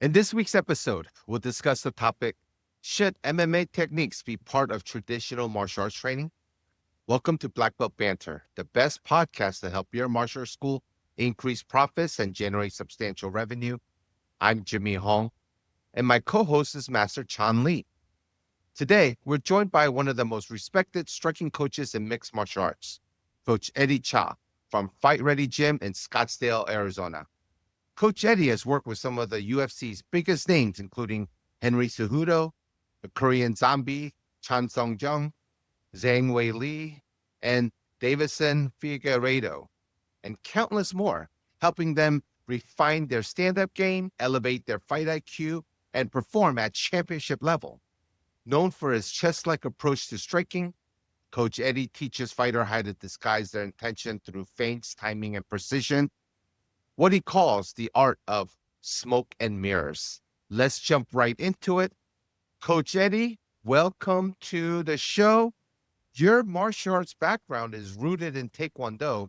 In this week's episode, we'll discuss the topic, should MMA techniques be part of traditional martial arts training? Welcome to Black Belt Banter, the best podcast to help your martial arts school increase profits and generate substantial revenue. I'm Jimmy Hong, and my co-host is Master Chan Lee. Today, we're joined by one of the most respected striking coaches in mixed martial arts, Coach Eddie Cha from Fight Ready Gym in Scottsdale, Arizona. Coach Eddie has worked with some of the UFC's biggest names, including Henry Cejudo, the Korean Zombie, Chan Sung Jung, Zhang Wei Li, and Davison Figueiredo, and countless more, helping them refine their stand-up game, elevate their fight IQ, and perform at championship level. Known for his chess-like approach to striking, Coach Eddie teaches fighters how to disguise their intention through feints, timing, and precision, what he calls the art of smoke and mirrors. Let's jump right into it. Coach Eddie, welcome to the show. Your martial arts background is rooted in Taekwondo,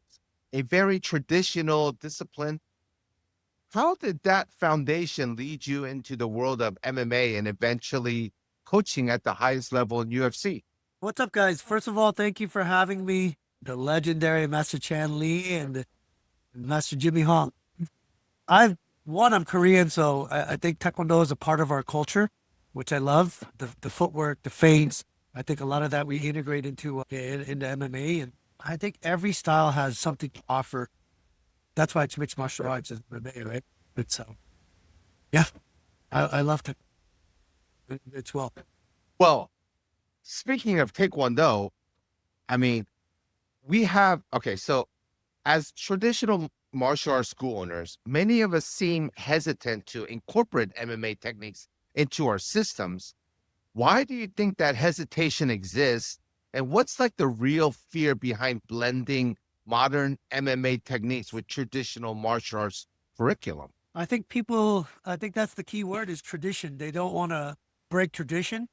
a very traditional discipline. How did that foundation lead you into the world of MMA and eventually coaching at the highest level in UFC? What's up, guys? First of all, thank you for having me, the legendary Master Chan Lee and Master Jimmy Hong. I'm Korean, so I think Taekwondo is a part of our culture, which I love. The footwork, the feints. I think a lot of that we integrate into MMA, and I think every style has something to offer. That's why it's mixed martial arts is MMA, right? But yeah, I love it. It's well. Well, speaking of Taekwondo, I mean, so as traditional martial arts school owners, many of us seem hesitant to incorporate MMA techniques into our systems. Why do you think that hesitation exists? And what's like the real fear behind blending modern MMA techniques with traditional martial arts curriculum? I think that's the key word is tradition. They don't want to break tradition.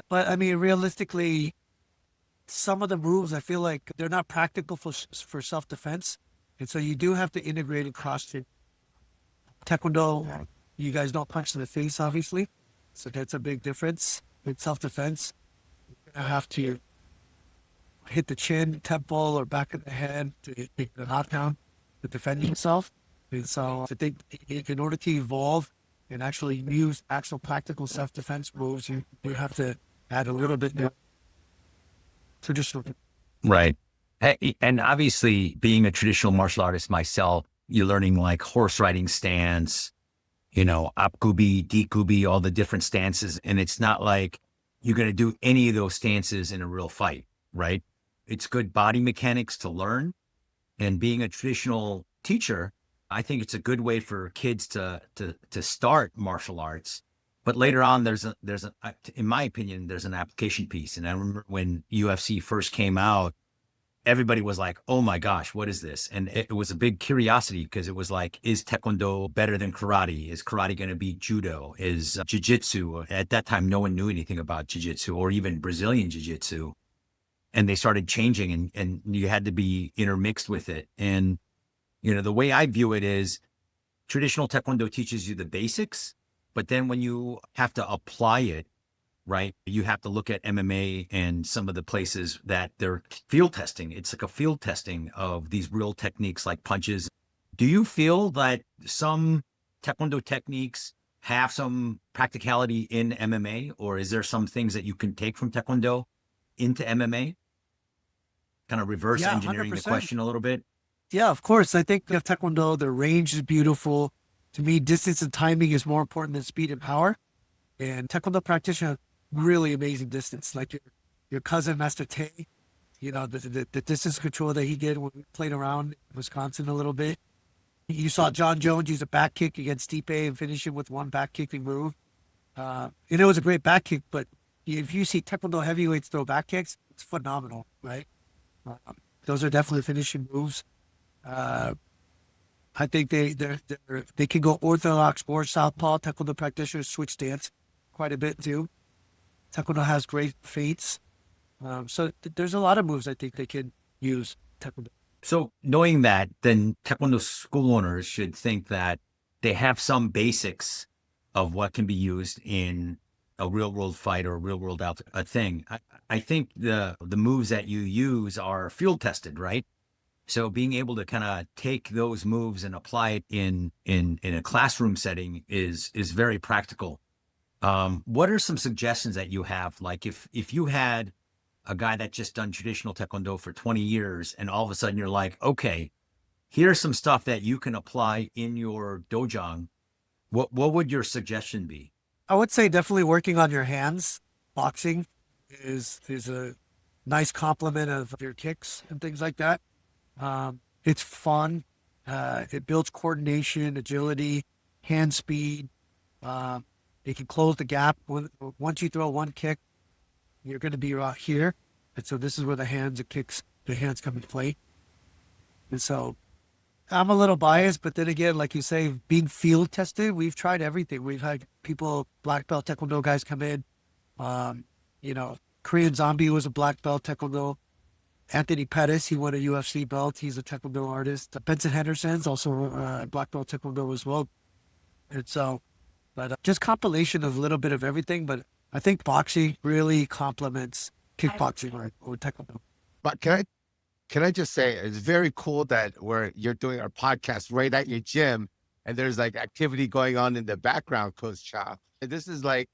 But I mean, realistically, some of the moves, I feel like they're not practical for self-defense. And so you do have to integrate across it. Taekwondo, you guys don't punch to the face, obviously. So that's a big difference. In self-defense, you're going to have to hit the chin, temple, or back of the head to hit the knockdown to defend yourself. And so I think in order to evolve and actually use actual practical self-defense moves, you have to add a little bit more traditional. Right. And obviously, being a traditional martial artist myself, you're learning like horse riding stance, apgubi, dikubi, all the different stances. And it's not like you're going to do any of those stances in a real fight, right? It's good body mechanics to learn. And being a traditional teacher, I think it's a good way for kids to start martial arts. But later on, in my opinion, there's an application piece. And I remember when UFC first came out, everybody was like, oh my gosh, what is this? And it was a big curiosity because it was like, is Taekwondo better than karate? Is karate going to beat judo? Is jiu-jitsu? At that time, no one knew anything about jiu-jitsu or even Brazilian jiu-jitsu. And they started changing and you had to be intermixed with it. And, the way I view it is traditional Taekwondo teaches you the basics, but then when you have to apply it, right, you have to look at MMA and some of the places that they're field testing. It's like a field testing of these real techniques like punches. Do you feel that some Taekwondo techniques have some practicality in MMA, or is there some things that you can take from Taekwondo into MMA? Kind of reverse Yeah, engineering the 100%. question a little bit. Yeah, of course. I think of Taekwondo, the range is beautiful. To me, distance and timing is more important than speed and power. And Taekwondo practitioners have really amazing distance. Like your cousin, Master Tay, the distance control that he did when we played around in Wisconsin a little bit. You saw John Jones use a back kick against Stipe and finish him with one back kicking move. And it was a great back kick, but if you see Taekwondo heavyweights throw back kicks, it's phenomenal, right? Those are definitely finishing moves. I think they can go orthodox or southpaw. Taekwondo practitioners switch stance quite a bit too. Taekwondo has great feints. So there's a lot of moves I think they can use Taekwondo. So knowing that, then Taekwondo school owners should think that they have some basics of what can be used in a real world fight or a real world out a thing. I think the moves that you use are field tested, right? So being able to kind of take those moves and apply it in a classroom setting is very practical. What are some suggestions that you have? Like if you had a guy that just done traditional Taekwondo for 20 years and all of a sudden you're like, okay, here's some stuff that you can apply in your dojang. What would your suggestion be? I would say definitely working on your hands. Boxing is a nice complement of your kicks and things like that. It's fun. It builds coordination, agility, hand speed. It can close the gap. Once you throw one kick, you're going to be right here. And so this is where the hands come into play. And so I'm a little biased, but then again, like you say, being field tested, we've tried everything. We've had people, black belt Taekwondo guys come in. Korean Zombie was a black belt Taekwondo. Anthony Pettis, he won a UFC belt. He's a Taekwondo artist. Benson Henderson's also a black belt Taekwondo as well. And so, but just compilation of a little bit of everything. But I think boxing really complements kickboxing or Taekwondo. But can I just say, it's very cool that you're doing our podcast right at your gym and there's like activity going on in the background, Coach Cha. And this is like,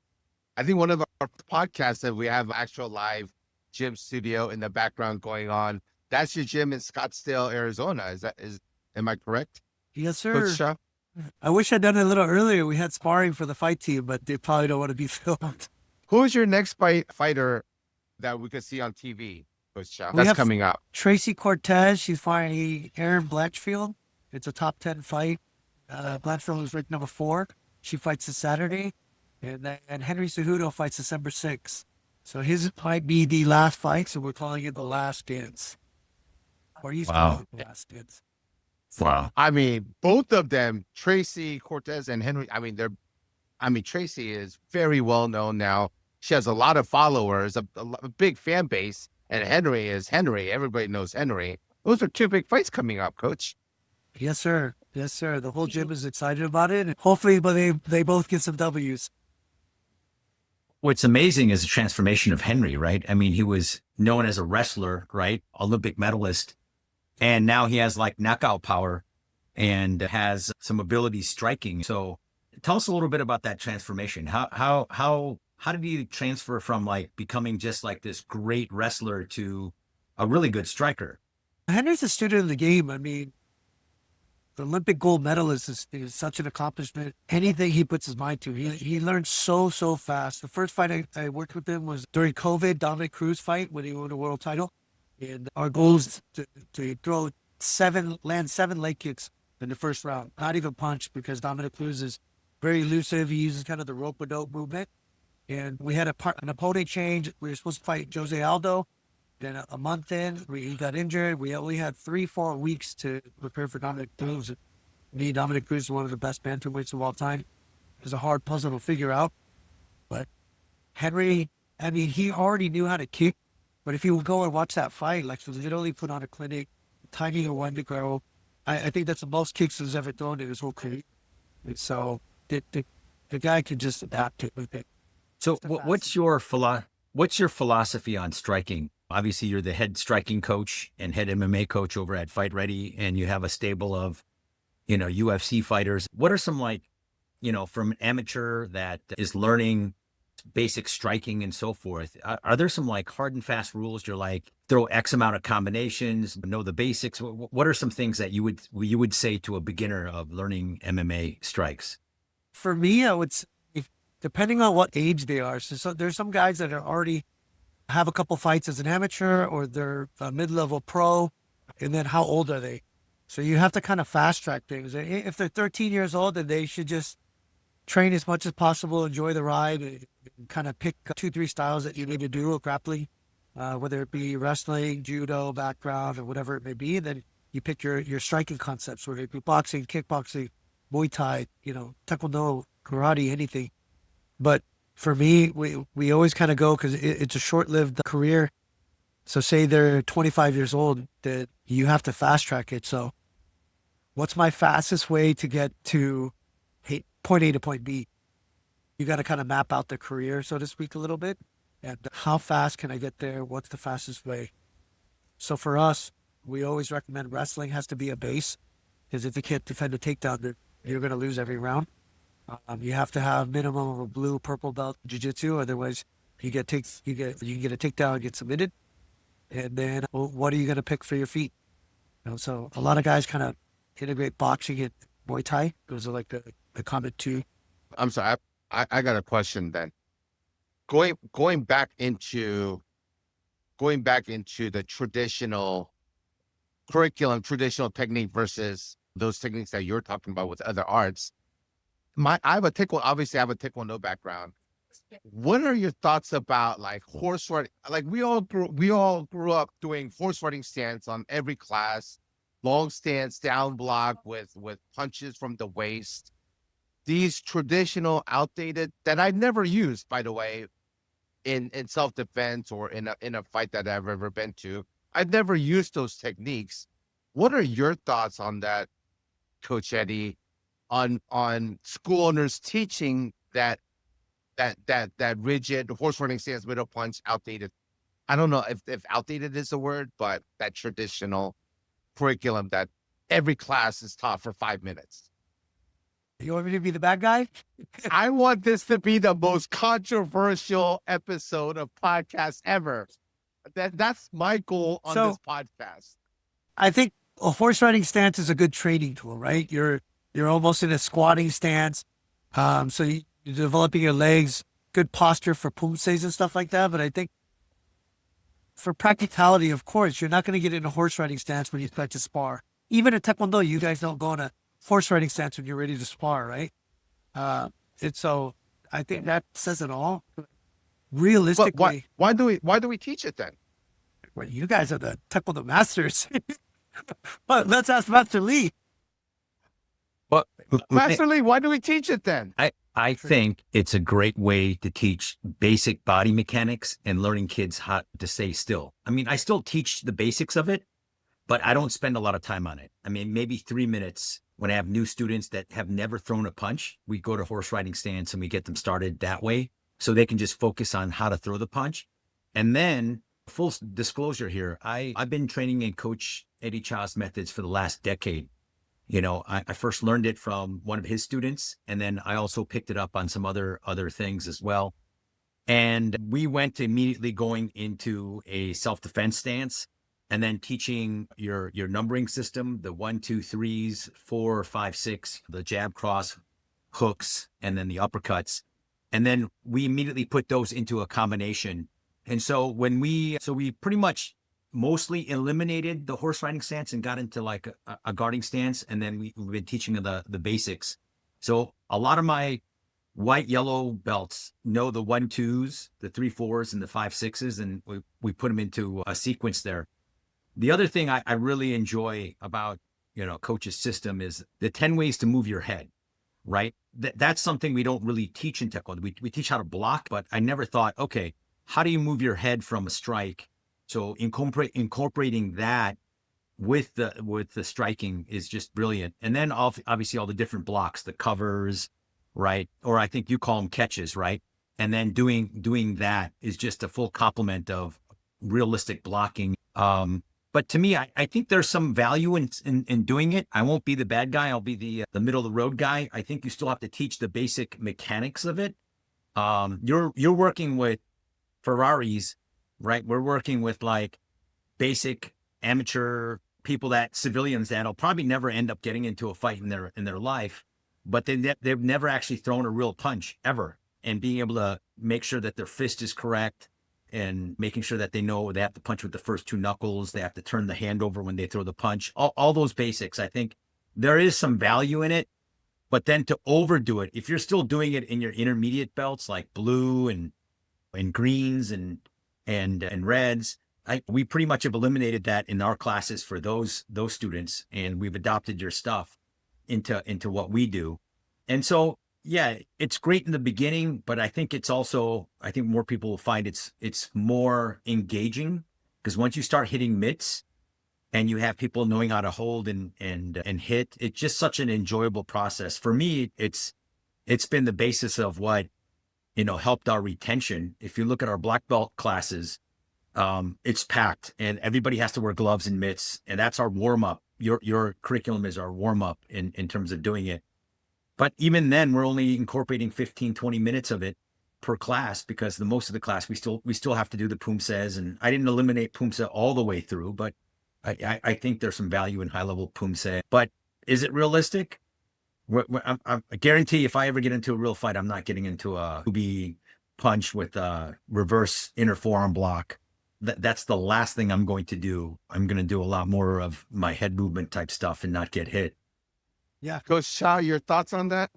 I think one of our podcasts that we have actual live gym studio in the background going on. That's your gym in Scottsdale, Arizona. Am I correct? Yes, sir. Coach Cha? I wish I'd done it a little earlier. We had sparring for the fight team, but they probably don't want to be filmed. Who is your next fighter that we could see on TV, Coach Cha? We That's have coming up. Tracy Cortez, she's fighting Erin Blanchfield. It's a top 10 fight. Blanchfield is ranked number 4. She fights this Saturday. And Henry Cejudo fights December 6th. So his might be the last fight, so we're calling it the last dance. Or he's calling it the last dance. Wow. I mean, both of them, Tracy Cortez and Henry, Tracy is very well known now. She has a lot of followers, a big fan base, and Henry is Henry. Everybody knows Henry. Those are 2 big fights coming up, Coach. Yes, sir. Yes, sir. The whole gym is excited about it. And hopefully, but they both get some W's. What's amazing is the transformation of Henry, right? I mean, he was known as a wrestler, right? Olympic medalist. And now he has like knockout power and has some ability striking. So tell us a little bit about that transformation. How did he transfer from like becoming just like this great wrestler to a really good striker? Henry's a student of the game. I mean, the Olympic gold medalist is such an accomplishment. Anything he puts his mind to, he learns so fast. The first fight I worked with him was during COVID, Dominic Cruz fight when he won a world title. And our goal is to land 7 leg kicks in the first round, not even punch, because Dominic Cruz is very elusive. He uses kind of the rope-a-dope movement. And we had an opponent change. We were supposed to fight Jose Aldo. Then a month in, he got injured. We only had 3-4 weeks to prepare for Dominic Cruz. Dominic Cruz is one of the best bantamweights of all time. It was a hard puzzle to figure out. But Henry, he already knew how to kick. But if you would go and watch that fight, like, so literally put on a clinic, timing a one to grow. I think that's the most kicks he's ever thrown in his whole career. And so the guy can just adapt to it. So what's your philosophy on striking? Obviously, you're the head striking coach and head MMA coach over at Fight Ready, and you have a stable of, UFC fighters. What are some from an amateur that is learning basic striking and so forth? Are there some like hard and fast rules? You're like throw X amount of combinations, know the basics. What are some things that you would say to a beginner of learning MMA strikes? For me, I would say, depending on what age they are. So there's some guys that are already have a couple fights as an amateur, or they're a mid-level pro, and then how old are they? So you have to kind of fast track things. If they're 13 years old, then they should just train as much as possible, enjoy the ride, and kind of pick 2-3 styles that you need to do with grappling, whether it be wrestling, judo, background, or whatever it may be. And then you pick your striking concepts, whether it be boxing, kickboxing, Muay Thai, Taekwondo, karate, anything. But for me, we always kind of go, because it's a short-lived career. So say they're 25 years old, that you have to fast track it. So what's my fastest way to get to point A to point B. You got to kind of map out the career, so to speak, a little bit. And how fast can I get there? What's the fastest way? So for us, we always recommend wrestling has to be a base, because if you can't defend a takedown, then you're going to lose every round. You have to have minimum of a blue, purple belt jiu-jitsu. Otherwise, you can get a takedown, get submitted. And then what are you going to pick for your feet? So a lot of guys kind of integrate boxing and Muay Thai. Those are like the common two. I'm sorry. I got a question then. Going back into the traditional curriculum, traditional technique versus those techniques that you're talking about with other arts. I have a Taekwondo background. What are your thoughts about like horse riding? Like we all grew up doing horse riding stance on every class, long stance, down block with punches from the waist. These traditional, outdated that I never used, by the way, in self defense or in a fight that I've ever been to. I've never used those techniques. What are your thoughts on that, Coach Eddie? On school owners teaching that rigid horse riding stance, middle punch, outdated. I don't know if outdated is the word, but that traditional curriculum that every class is taught for 5 minutes. You want me to be the bad guy? I want this to be the most controversial episode of podcast ever. That's my goal on this podcast. I think a horse riding stance is a good training tool, right? You're almost in a squatting stance. So you're developing your legs, good posture for pumses and stuff like that. But I think for practicality, of course, you're not going to get in a horse riding stance when you start to spar. Even in Taekwondo, you guys don't go in a horse riding stance when you're ready to spar, right? So I think that says it all. Realistically, why do we teach it then? Well, you guys are the Taekwondo masters. But let's ask Master Lee. But Master Lee, why do we teach it then? I think it's a great way to teach basic body mechanics and learning kids how to stay still. I mean, I still teach the basics of it, but I don't spend a lot of time on it. I mean, maybe 3 minutes when I have new students that have never thrown a punch. We go to horse riding stance and we get them started that way so they can just focus on how to throw the punch. And then full disclosure here, I've been training in Coach Eddie Cha's methods for the last decade. You know, I first learned it from one of his students, and then I also picked it up on some other things as well. And we went to immediately going into a self-defense stance and then teaching your numbering system, the 1, 2, 3s, 4, 5, 6, the jab, cross, hooks, and then the uppercuts. And then we immediately put those into a combination. And so we pretty much mostly eliminated the horse riding stance and got into like a guarding stance. And then we've been teaching the basics. So a lot of my white, yellow belts know the 1, 2s, the 3, 4s, and the 5, 6s, and we put them into a sequence there. The other thing I really enjoy about, Coach's system is the 10 ways to move your head, right? That's something we don't really teach in Taekwondo. We teach how to block, but I never thought, okay, how do you move your head from a strike? So incorporating that with the striking is just brilliant. And then obviously all the different blocks, the covers, right? Or I think you call them catches, right? And then doing that is just a full complement of realistic blocking. But to me, I think there's some value in doing it. I won't be the bad guy. I'll be the middle of the road guy. I think you still have to teach the basic mechanics of it. You're working with Ferraris, right? We're working with like basic amateur people civilians that'll probably never end up getting into a fight in their life, but they've never actually thrown a real punch ever. And being able to make sure that their fist is correct and making sure that they know they have to punch with the first 2 knuckles, they have to turn the hand over when they throw the punch, all those basics. I think there is some value in it, but then to overdo it, if you're still doing it in your intermediate belts like blue and greens and reds, we pretty much have eliminated that in our classes for those students, and we've adopted your stuff into what we do. And so, yeah, it's great in the beginning, but I think it's also, I think more people will find it's more engaging, because once you start hitting mitts and you have people knowing how to hold and hit, it's just such an enjoyable process. For me, it's it's been the basis of what, helped our retention. If you look at our black belt classes, it's packed and everybody has to wear gloves and mitts, and that's our warm up. Your curriculum is our warm up in terms of doing it. But even then, we're only incorporating 15, 20 minutes of it per class, because the most of the class we still have to do the PUMSEs. And I didn't eliminate PUMSE all the way through, but I think there's some value in high level PUMSE. But is it realistic? I guarantee if I ever get into a real fight, I'm not getting into a be punch with a reverse inner forearm block. That's the last thing I'm going to do. I'm going to do a lot more of my head movement type stuff and not get hit. Yeah. Coach Cha, your thoughts on that?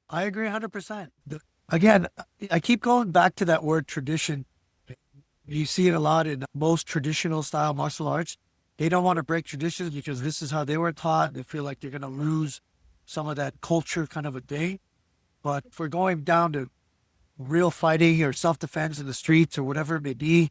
I agree 100%. Again, I keep going back to that word tradition. You see it a lot in most traditional style martial arts. They don't want to break traditions because this is how they were taught. They feel like they're going to lose some of that culture kind of a thing. But if we're going down to real fighting or self-defense in the streets or whatever it may be,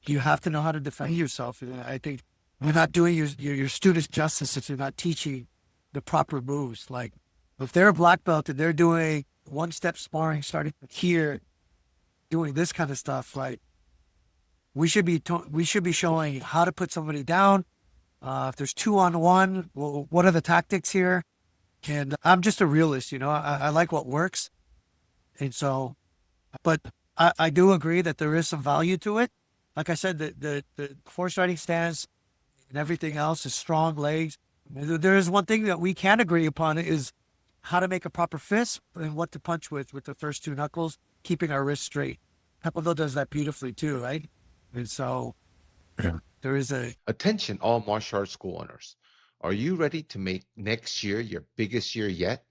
you have to know how to defend yourself. And I think you're not doing your students justice if you're not teaching the proper moves. Like if they're a black belt and they're doing one-step sparring, starting here, doing this kind of stuff, like we should be showing how to put somebody down. If there's 2-on-1, well, what are the tactics here? And I'm just a realist, I like what works. And so, but I do agree that there is some value to it. Like I said, the force riding stance and everything else is strong legs. There is one thing that we can agree upon is how to make a proper fist and what to punch with the first two knuckles, keeping our wrist straight. Taekwondo does that beautifully too, right? And so there is Attention, all martial arts school owners. Are you ready to make next year your biggest year yet?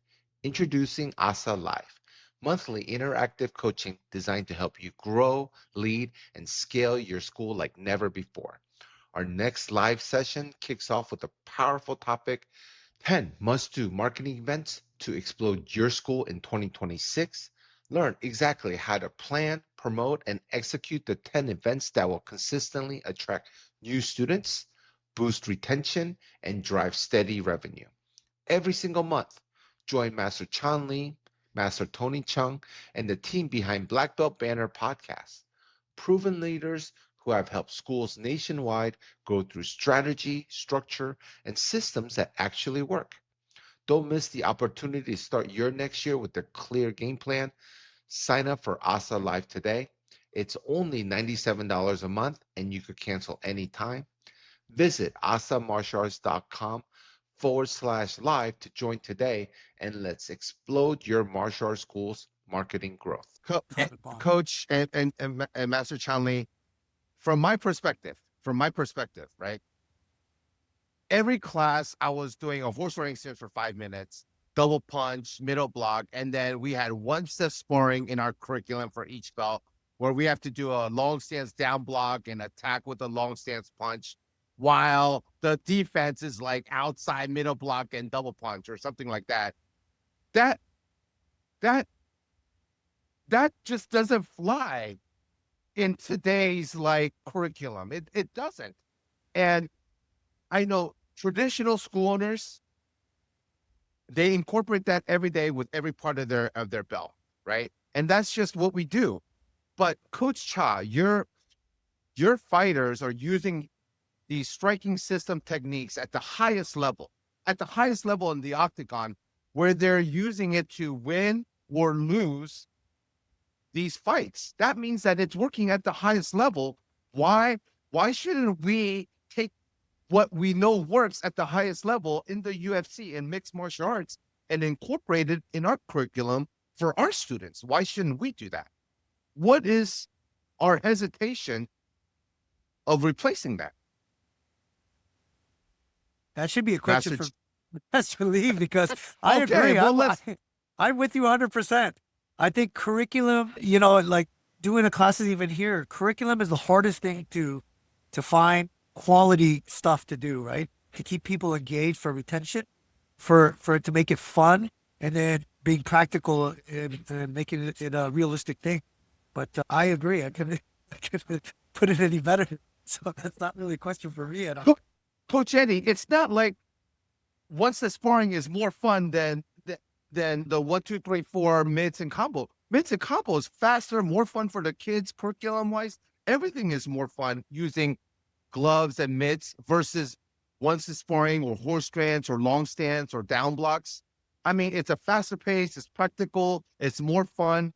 Introducing ASA Live, monthly interactive coaching designed to help you grow, lead, and scale your school like never before. Our next live session kicks off with a powerful topic: 10 must-do marketing events to explode your school in 2026. Learn exactly how to plan, promote, and execute the 10 events that will consistently attract new students, boost retention, and drive steady revenue. Every single month, join Master Chan Lee, Master Tony Chung, and the team behind Black Belt Banner Podcast. Proven leaders who have helped schools nationwide grow through strategy, structure, and systems that actually work. Don't miss the opportunity to start your next year with a clear game plan. Sign up for ASA Live today. It's only $97 a month and you could cancel anytime. Visit asamartialarts.com/live to join today, and let's explode your martial arts school's marketing growth. Coach and Master Chanli, from my perspective, right? Every class I was doing a horse riding stance for 5 minutes, double punch, middle block, and then we had one step sparring in our curriculum for each belt, where we have to do a long stance down block and attack with a long stance punch, while the defense is like outside middle block and double punch or something like that. That just doesn't fly in today's like curriculum. It doesn't. And I know traditional school owners, they incorporate that every day with every part of their belt, right? And that's just what we do. But Coach Cha, your fighters are using these striking system techniques at the highest level in the octagon, where they're using it to win or lose these fights. That means that it's working at the highest level. Why shouldn't we take what we know works at the highest level in the UFC and mixed martial arts and incorporate it in our curriculum for our students? Why shouldn't we do that? What is our hesitation of replacing that? That should be a question Master for Master Lee, because I agree. Well, I'm with you 100%. I think curriculum, like doing the classes even here, curriculum is the hardest thing to find quality stuff to do, right? To keep people engaged for retention, for it to make it fun, and then being practical and making it a realistic thing. But I agree. I couldn't put it any better. So that's not really a question for me at all. Coach Eddie, it's not like once the sparring is more fun than than the 1, 2, 3, 4 mitts and combo. Mitts and combo is faster, more fun for the kids, curriculum wise. Everything is more fun using gloves and mitts versus one-sit sparring or horse stance or long stance or down blocks. I mean, it's a faster pace, it's practical, it's more fun.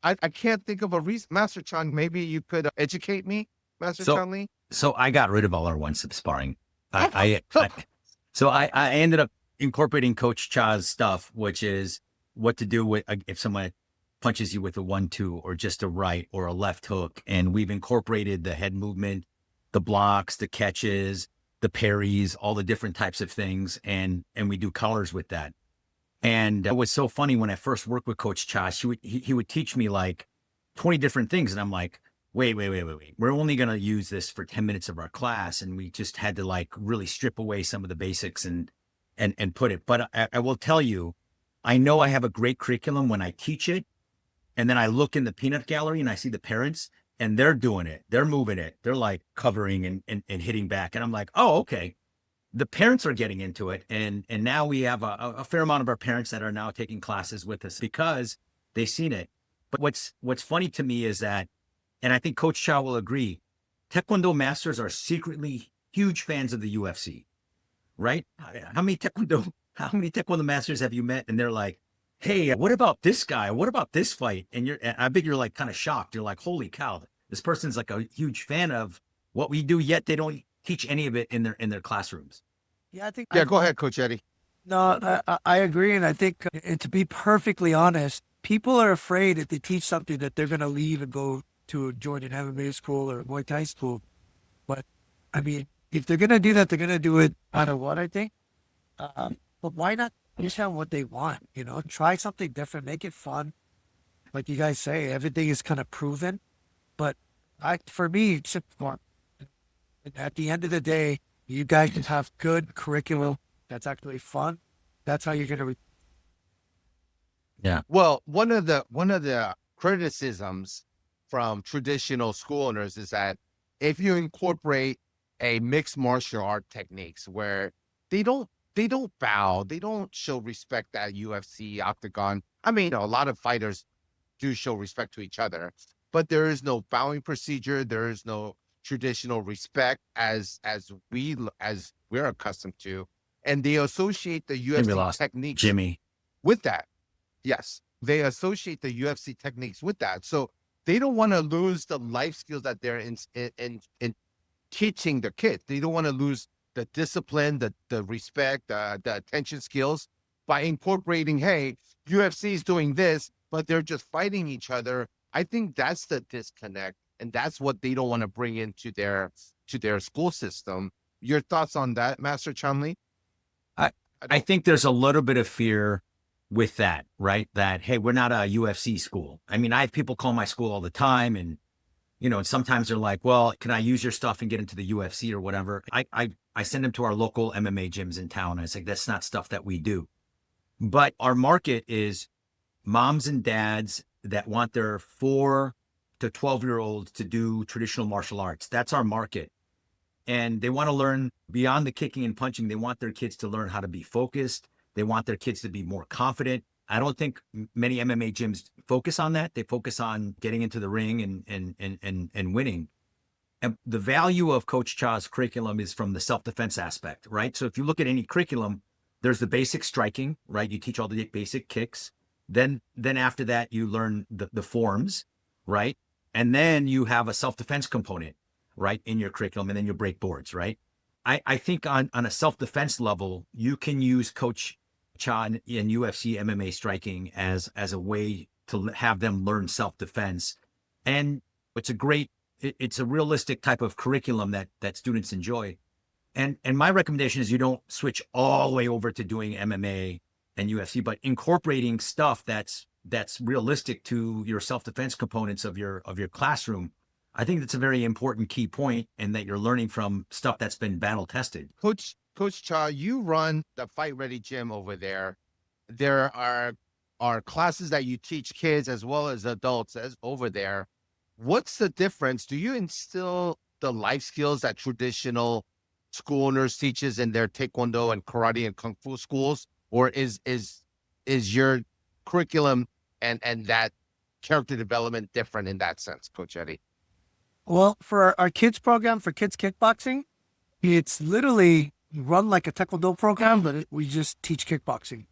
I can't think of a reason. Master Chan, maybe you could educate me, Master So, Chan Lee. so I got rid of all our one-sip sparring. I ended up incorporating Coach Cha's stuff, which is what to do with if someone punches you with a 1-2 or just a right or a left hook. And we've incorporated the head movement, the blocks, the catches, the parries, all the different types of things. And we do colors with that. And it was so funny when I first worked with Coach Cha, he would teach me like 20 different things. And I'm like, wait. We're only going to use this for 10 minutes of our class. And we just had to like really strip away some of the basics and put it. But I will tell you, I know I have a great curriculum when I teach it. And then I look in the peanut gallery and I see the parents and they're doing it. They're moving it. They're like covering and hitting back. And I'm like, oh, okay. The parents are getting into it. And now we have a fair amount of our parents that are now taking classes with us because they've seen it. But what's funny to me is that, and I think Coach Chow will agree, Taekwondo masters are secretly huge fans of the UFC, right? How many Taekwondo masters have you met? And they're like, hey, what about this guy? What about this fight? And I bet you're like kind of shocked. You're like, holy cow, this person's like a huge fan of what we do, yet they don't teach any of it in their classrooms. Yeah, I think. Yeah, go ahead, Coach Eddie. No, I agree, and I think, and to be perfectly honest, people are afraid if they teach something that they're going to leave and go to join an MMA school or a Muay Thai school. But I mean, if they're going to do that, they're going to do it out of what I think. But why not teach them what they want? You know, try something different, make it fun. Like you guys say, everything is kind of proven. But for me, it's just fun. And at the end of the day, you guys can have good curriculum that's actually fun. That's how you're going to. Yeah. Well, one of the criticisms from traditional school owners is that if you incorporate a mixed martial art techniques where they don't bow, they don't show respect at UFC octagon. I mean, a lot of fighters do show respect to each other, but there is no bowing procedure. There is no traditional respect as we're accustomed to, and they associate the UFC techniques Jimmy with that. Yes, they associate the UFC techniques with that, so they don't want to lose the life skills that they're in teaching the kids. They don't want to lose the discipline, the respect, the attention skills by incorporating. Hey, UFC is doing this, but they're just fighting each other. I think that's the disconnect. And that's what they don't want to bring into their school system. Your thoughts on that, Master Chanli? I think there's a little bit of fear with that, right? That, hey, we're not a UFC school. I mean, I have people call my school all the time and, and sometimes they're like, well, can I use your stuff and get into the UFC or whatever? I send them to our local MMA gyms in town. I say, that's not stuff that we do. But our market is moms and dads that want their 4 to 12-year-olds to do traditional martial arts. That's our market. And they want to learn beyond the kicking and punching. They want their kids to learn how to be focused. They want their kids to be more confident. I don't think many MMA gyms focus on that. They focus on getting into the ring and winning. And the value of Coach Cha's curriculum is from the self-defense aspect, right? So if you look at any curriculum, there's the basic striking, right? You teach all the basic kicks. Then after that, you learn the forms, right? And then you have a self-defense component, right, in your curriculum, and then you break boards, right? I think on a self-defense level, you can use Coach Cha in UFC MMA striking as a way to have them learn self-defense. And it's a realistic type of curriculum that students enjoy. And my recommendation is you don't switch all the way over to doing MMA and UFC, but incorporating stuff that's realistic to your self-defense components of your classroom. I think that's a very important key point, and that you're learning from stuff that's been battle tested. Coach Cha, you run the Fight Ready gym over there. There are classes that you teach kids as well as adults over there. What's the difference? Do you instill the life skills that traditional school owners teaches in their Taekwondo and karate and Kung Fu schools? Or is is your curriculum and that character development different in that sense, Coach Eddie? Well, for our kids program, for kids kickboxing, it's literally run like a taekwondo program, but we just teach kickboxing.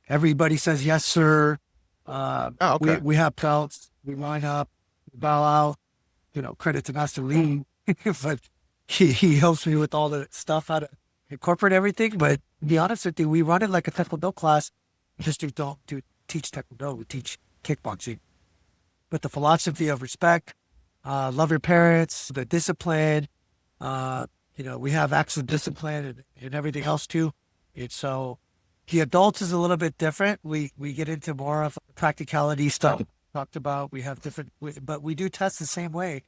Everybody says yes, sir. Oh, okay. We have belts. We line up, we bow out. Credit to Master Lee, but he helps me with all the stuff, how to incorporate everything. But to be honest with you, we run it like a taekwondo class. Just don't teach taekwondo. We teach kickboxing, but the philosophy of respect, love your parents, the discipline. We have acts of discipline and everything else too. And so the adults is a little bit different. We get into more of practicality stuff talked about. We have but we do test the same way.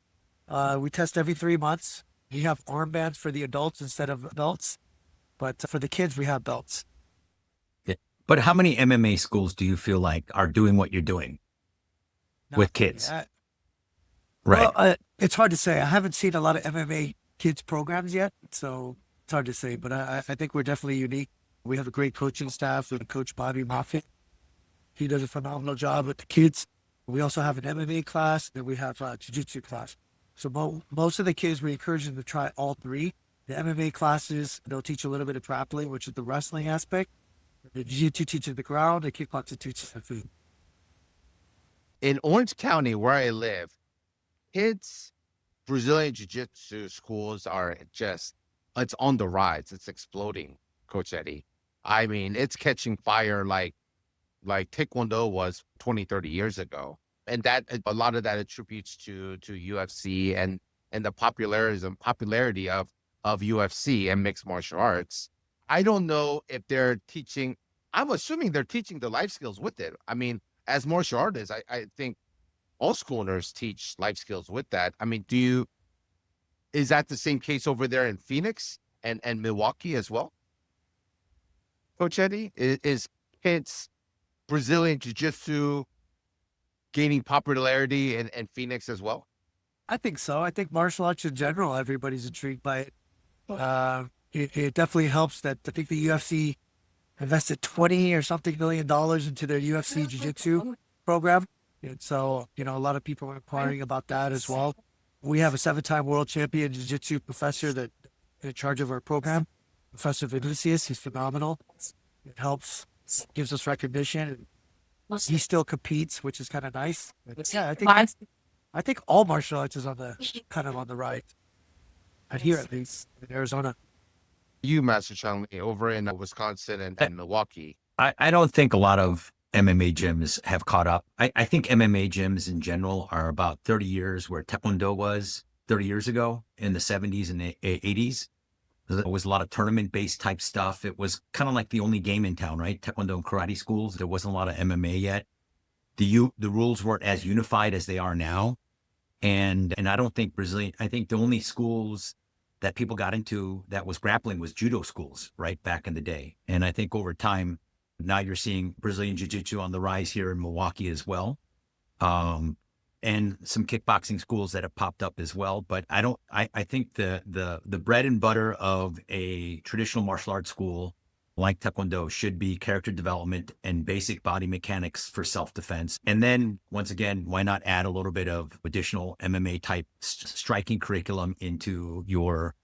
We test every 3 months. We have armbands for the adults instead of belts, but for the kids, we have belts. Yeah. But how many MMA schools do you feel like are doing what you're doing with kids? Right. Well, it's hard to say. I haven't seen a lot of MMA kids programs yet, so it's hard to say. But I think we're definitely unique. We have a great coaching staff with Coach Bobby Moffitt. He does a phenomenal job with the kids. We also have an MMA class, and we have a jiu-jitsu class. So most of the kids, we encourage them to try all three. The MMA classes, they'll teach a little bit of grappling, which is the wrestling aspect. The jiu-jitsu teaches the ground, the kickboxing teaches the food. In Orange County, where I live, kids' Brazilian Jiu-Jitsu schools are it's on the rise. It's exploding, Coach Eddie. I mean, it's catching fire like Taekwondo was 20, 30 years ago. And that a lot of that attributes to UFC and the popularity of UFC and mixed martial arts. I don't know if they're teaching, I'm assuming they're teaching the life skills with it. I mean, as martial artists, I think all schoolers teach life skills with that. I mean, is that the same case over there in Phoenix and Milwaukee as well? Coach Eddie, is kids Brazilian Jiu-Jitsu gaining popularity in Phoenix as well? I think so. I think martial arts in general, everybody's intrigued by it. It definitely helps that I think the UFC invested 20 or something $million into their UFC Jiu-Jitsu program. And so, a lot of people are inquiring about that as well. We have a 7-time world champion Jiu-Jitsu professor that in charge of our program, Professor Vinicius. He's phenomenal. It helps, gives us recognition. He still competes, which is kind of nice. But yeah, I think all martial arts is on the rise. And here, at least in Arizona. You, Master Chung, over in Wisconsin and Milwaukee. I don't think a lot of MMA gyms have caught up. I think MMA gyms in general are about 30 years where Taekwondo was 30 years ago in the 70s and 80s. There was a lot of tournament-based type stuff. It was kind of like the only game in town, right? Taekwondo and karate schools. There wasn't a lot of MMA yet. The rules weren't as unified as they are now. And I don't think I think the only schools that people got into that was grappling was judo schools, right, back in the day. And I think over time, now you're seeing Brazilian Jiu-Jitsu on the rise here in Milwaukee as well. And some kickboxing schools that have popped up as well. But I think the bread and butter of a traditional martial arts school like Taekwondo should be character development and basic body mechanics for self-defense. And then once again, why not add a little bit of additional MMA type striking curriculum into your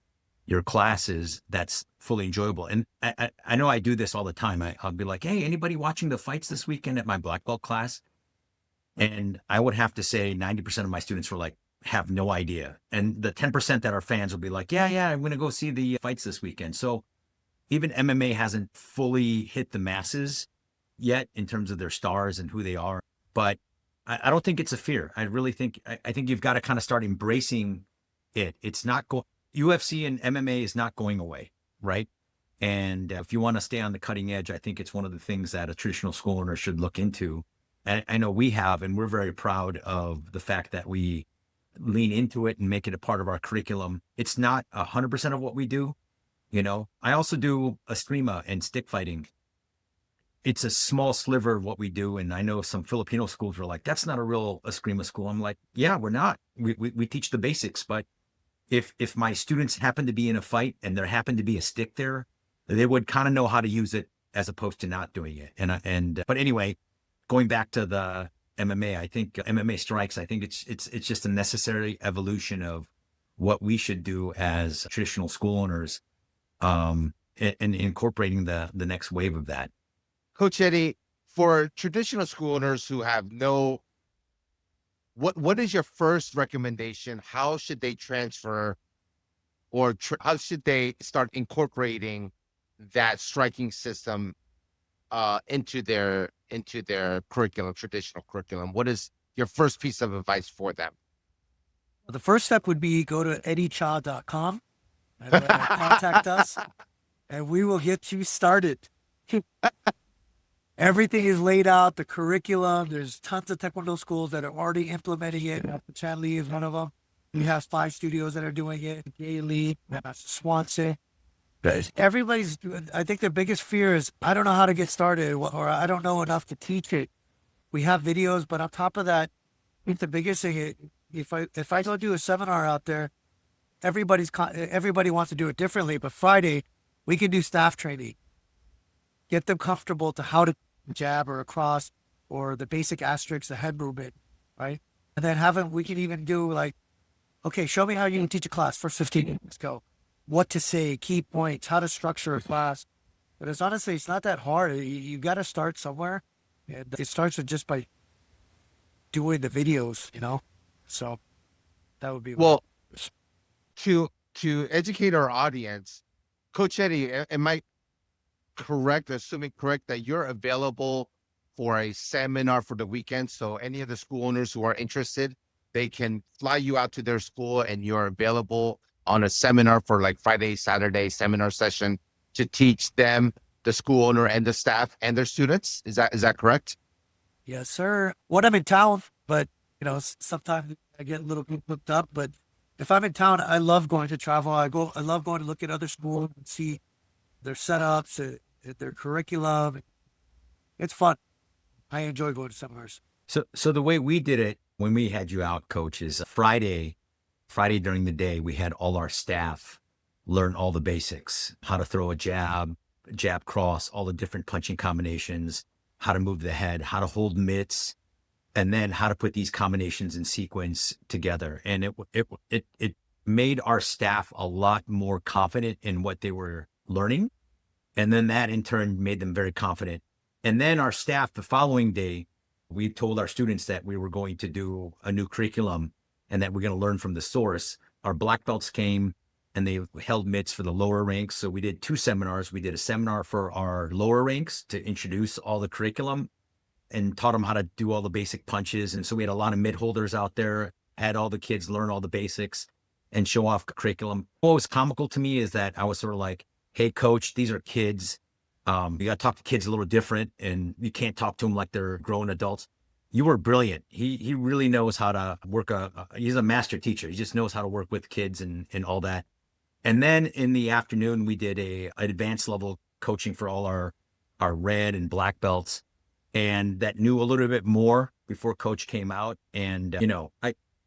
classes that's fully enjoyable. And I know I do this all the time. I'll be like, hey, anybody watching the fights this weekend at my black belt class? And I would have to say 90% of my students were like, have no idea. And the 10% that are fans will be like, yeah, I'm going to go see the fights this weekend. So even MMA hasn't fully hit the masses yet in terms of their stars and who they are. But I don't think it's a fear. I really think, I think you've got to kind of start embracing it. It's not UFC and MMA is not going away, right? And if you want to stay on the cutting edge, I think it's one of the things that a traditional school owner should look into. And I know we have, and we're very proud of the fact that we lean into it and make it a part of our curriculum. It's not 100% of what we do. I also do eskrima and stick fighting. It's a small sliver of what we do. And I know some Filipino schools are like, that's not a real eskrima school. I'm like, yeah, we're not. We teach the basics. But if my students happen to be in a fight and there happened to be a stick there, they would kind of know how to use it as opposed to not doing it. But anyway, going back to the MMA, I think MMA strikes, I think it's just a necessary evolution of what we should do as traditional school owners, and incorporating the next wave of that. Coach Eddie, for traditional school owners who have no, what is your first recommendation? How should they transfer, or how should they start incorporating that striking system into their curriculum, traditional curriculum? What is your first piece of advice for them? The first step would be go to eddiecha.com and contact us, and we will get you started. Everything is laid out, the curriculum. There's tons of Taekwondo schools that are already implementing it. Chanli is one of them. We have 5 studios that are doing it. Daily, Swansea. Everybody's doing. I think their biggest fear is, I don't know how to get started, or I don't know enough to teach it. We have videos, but on top of that, I think the biggest thing, if I go do a seminar out there, everybody wants to do it differently. But Friday, we can do staff training, get them comfortable to how to jab or cross, or the basic asterisks, the head movement, right? And then we can even do like, okay, show me how you can teach a class for 15 minutes. Go, what to say, key points, how to structure a class. But it's not that hard. You got to start somewhere, and it starts with just by doing the videos, So that would be well. To educate our audience, Coach Eddie, am I assuming correct, that you're available for a seminar for the weekend? So any of the school owners who are interested, they can fly you out to their school, and you're available on a seminar for like Friday, Saturday seminar session to teach them, the school owner and the staff and their students. Is that correct? Yes, sir. When I'm in town, but sometimes I get a little bit booked up, but if I'm in town, I love going to travel. I love going to look at other schools and see their setups, their curriculum. It's fun. I enjoy going to seminars. So the way we did it when we had you out, Coach, is Friday during the day, we had all our staff learn all the basics: how to throw a jab cross, all the different punching combinations, how to move the head, how to hold mitts, and then how to put these combinations in sequence together. And it made our staff a lot more confident in what they were learning. And then that in turn made them very confident. And then our staff, the following day, we told our students that we were going to do a new curriculum and that we're going to learn from the source. Our black belts came and they held mitts for the lower ranks. So we did 2 seminars. We did a seminar for our lower ranks to introduce all the curriculum and taught them how to do all the basic punches. And so we had a lot of mitt holders out there, had all the kids learn all the basics and show off curriculum. What was comical to me is that I was sort of like, hey, coach, these are kids. You got to talk to kids a little different, and you can't talk to them like they're grown adults. You were brilliant. He really knows how to work. He's a master teacher. He just knows how to work with kids and all that. And then in the afternoon, we did an advanced level coaching for all our red and black belts, and that knew a little bit more before coach came out. And,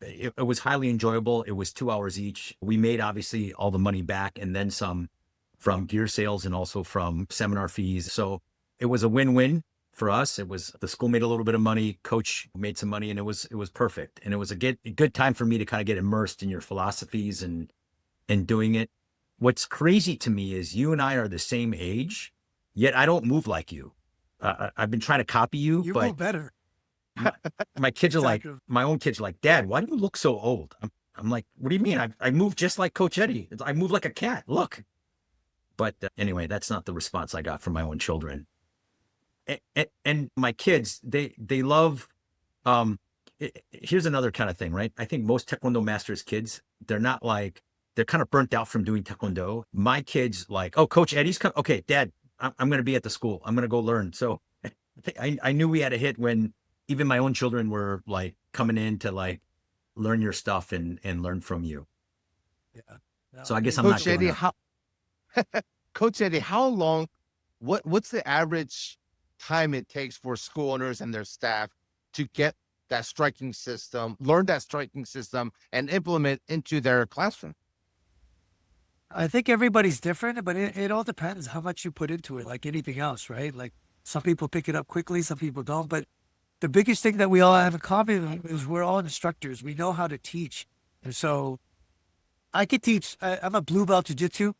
it was highly enjoyable. It was 2 hours each. We made obviously all the money back and then some from gear sales and also from seminar fees. So it was a win-win for us. The school made a little bit of money, coach made some money, and it was perfect. And it was a good time for me to kind of get immersed in your philosophies and doing it. What's crazy to me is you and I are the same age, yet I don't move like you. I've been trying to copy you. You but move better. my kids are my own kids are like, Dad, why do you look so old? I'm like, what do you mean? I move just like Coach Eddie. I move like a cat. Look. But anyway, that's not the response I got from my own children. And my kids, they love, here's another kind of thing, right? I think most Taekwondo masters kids, they're kind of burnt out from doing Taekwondo. My kids like, oh, Coach Eddie's coming. Okay, Dad, I'm going to be at the school. I'm going to go learn. So I knew we had a hit when even my own children were like coming in to like learn your stuff and learn from you. Yeah. So I guess I'm Coach not Eddie, how Coach Eddie, how long, what's the average time it takes for school owners and their staff to get that striking system, learn that striking system and implement into their classroom? I think everybody's different, but it all depends how much you put into it, like anything else, right? Like some people pick it up quickly, some people don't. But the biggest thing that we all have in common is we're all instructors. We know how to teach. And so I could teach, I'm a blue belt jiu-jitsu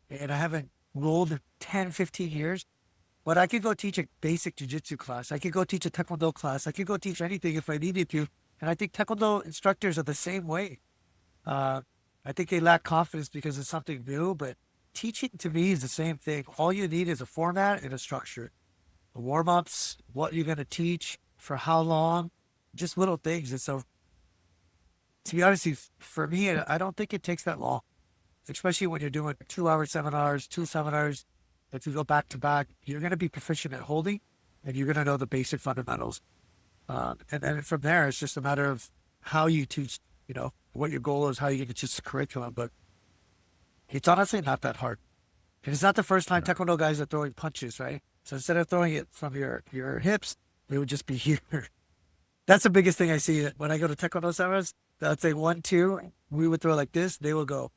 and I haven't rolled in 10, 15 years, but I could go teach a basic jiu-jitsu class. I could go teach a taekwondo class. I could go teach anything if I needed to. And I think taekwondo instructors are the same way. Uh, I think they lack confidence because it's something new, but teaching to me is the same thing. All you need is a format and a structure. The warm-ups, what you're going to teach, for how long, just little things. And so, to be honest, for me, I don't think it takes that long, especially when you're doing 2 hour seminars, 2 seminars. If you go back to back, you're going to be proficient at holding and you're going to know the basic fundamentals. And then from there, it's just a matter of how you teach, what your goal is, how you get to the curriculum. But it's honestly not that hard. And it's not the first time Taekwondo guys are throwing punches, right? So instead of throwing it from your hips, it would just be here. That's the biggest thing I see when I go to Taekwondo seminars. I'd say 1, 2, we would throw like this. They will go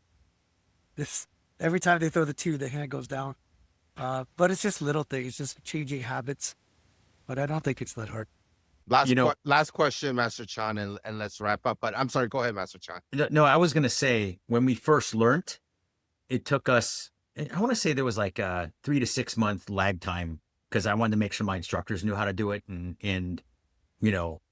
this. Every time they throw the 2, the hand goes down. But it's just little things, just changing habits. But I don't think it's that hard. Last question, Master Chan, and let's wrap up. But I'm sorry, go ahead, Master Chan. No, I was going to say when we first learned, it took us, I want to say there was like a 3 to 6 month lag time because I wanted to make sure my instructors knew how to do it. And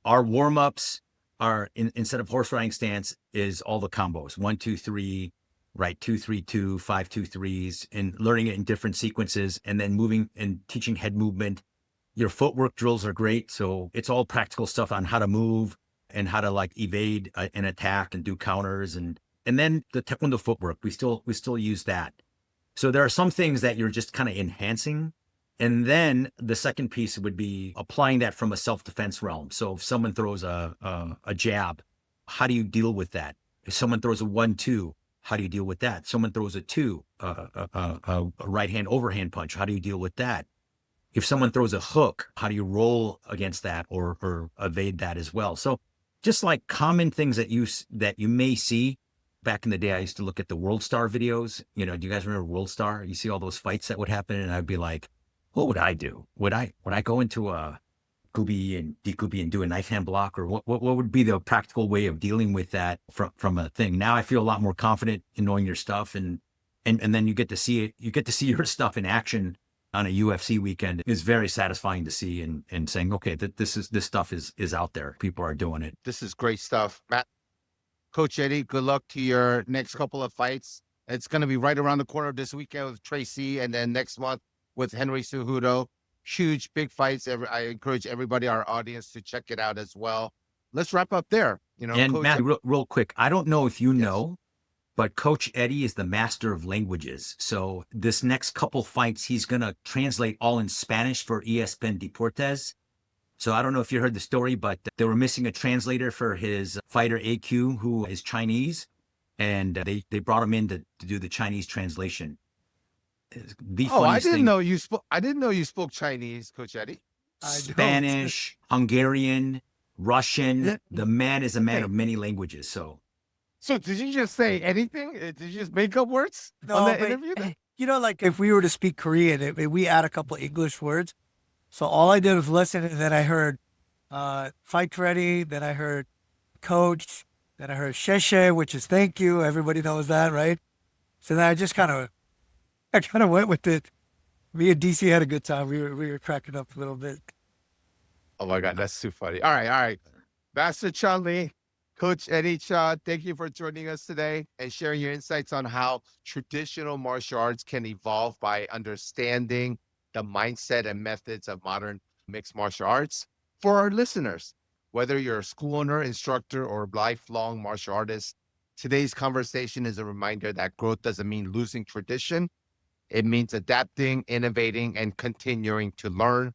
our warm-ups are instead of horse riding stance is all the combos, 1, 2, 3, right? 2, 3, 2, 5, 2, 3s, and learning it in different sequences and then moving and teaching head movement. Your footwork drills are great. So it's all practical stuff on how to move and how to like evade an attack and do counters. And then the Taekwondo footwork, we still use that. So there are some things that you're just kind of enhancing. And then the second piece would be applying that from a self-defense realm. So if someone throws a jab, how do you deal with that? If someone throws a 1, 2, how do you deal with that? Someone throws a 2, a right hand overhand punch. How do you deal with that? If someone throws a hook, how do you roll against that or evade that as well? So just like common things that you may see. Back in the day, I used to look at the World Star videos. Do you guys remember World Star? You see all those fights that would happen, and I'd be like, what would I do? Would I go into a kubi and dekubi and do a knife hand block, or what would be the practical way of dealing with that from a thing? Now I feel a lot more confident in knowing your stuff, and then you get to see it. You get to see your stuff in action on a UFC weekend. Is very satisfying to see and saying, okay, this stuff is out there. People are doing it. This is great stuff, Matt. Coach Eddie, good luck to your next couple of fights. It's going to be right around the corner this weekend with Tracy, and then next month with Henry Cejudo. Huge, big fights. I encourage everybody, our audience, to check it out as well. Let's wrap up there. And Coach, Matt, real quick, I don't know if you Yes. know, but Coach Eddie is the master of languages. So this next couple fights, he's going to translate all in Spanish for ESPN Deportes. So I don't know if you heard the story, but they were missing a translator for his fighter AQ, who is Chinese, and they brought him in to do the Chinese translation. I didn't know you spoke. I didn't know you spoke Chinese, Coach Eddie. Spanish, Hungarian, Russian. The man is a man of many languages. So did you just say anything? Did you just make up words on that interview? Like if we were to speak Korean, we add a couple English words. So all I did was listen, and then I heard fight ready, then I heard coach, then I heard sheshe, which is thank you. Everybody knows that, right? So then I kind of went with it. Me and DC had a good time. We were cracking up a little bit. Oh my God, that's too funny. All right. Master Chan Lee, Coach Eddie Cha, thank you for joining us today and sharing your insights on how traditional martial arts can evolve by understanding the mindset and methods of modern mixed martial arts. For our listeners, whether you're a school owner, instructor, or lifelong martial artist, today's conversation is a reminder that growth doesn't mean losing tradition. It means adapting, innovating, and continuing to learn.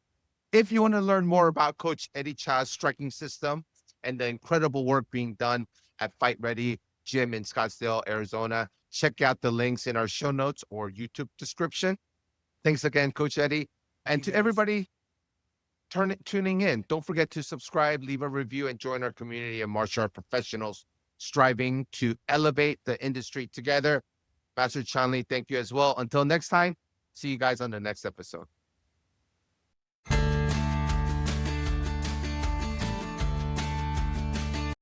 If you want to learn more about Coach Eddie Cha's striking system and the incredible work being done at Fight Ready Gym in Scottsdale, Arizona, check out the links in our show notes or YouTube description. Thanks again, Coach Eddie. And to everybody tuning in, don't forget to subscribe, leave a review, and join our community of martial art professionals striving to elevate the industry together. Master Chanley, thank you as well. Until next time, see you guys on the next episode.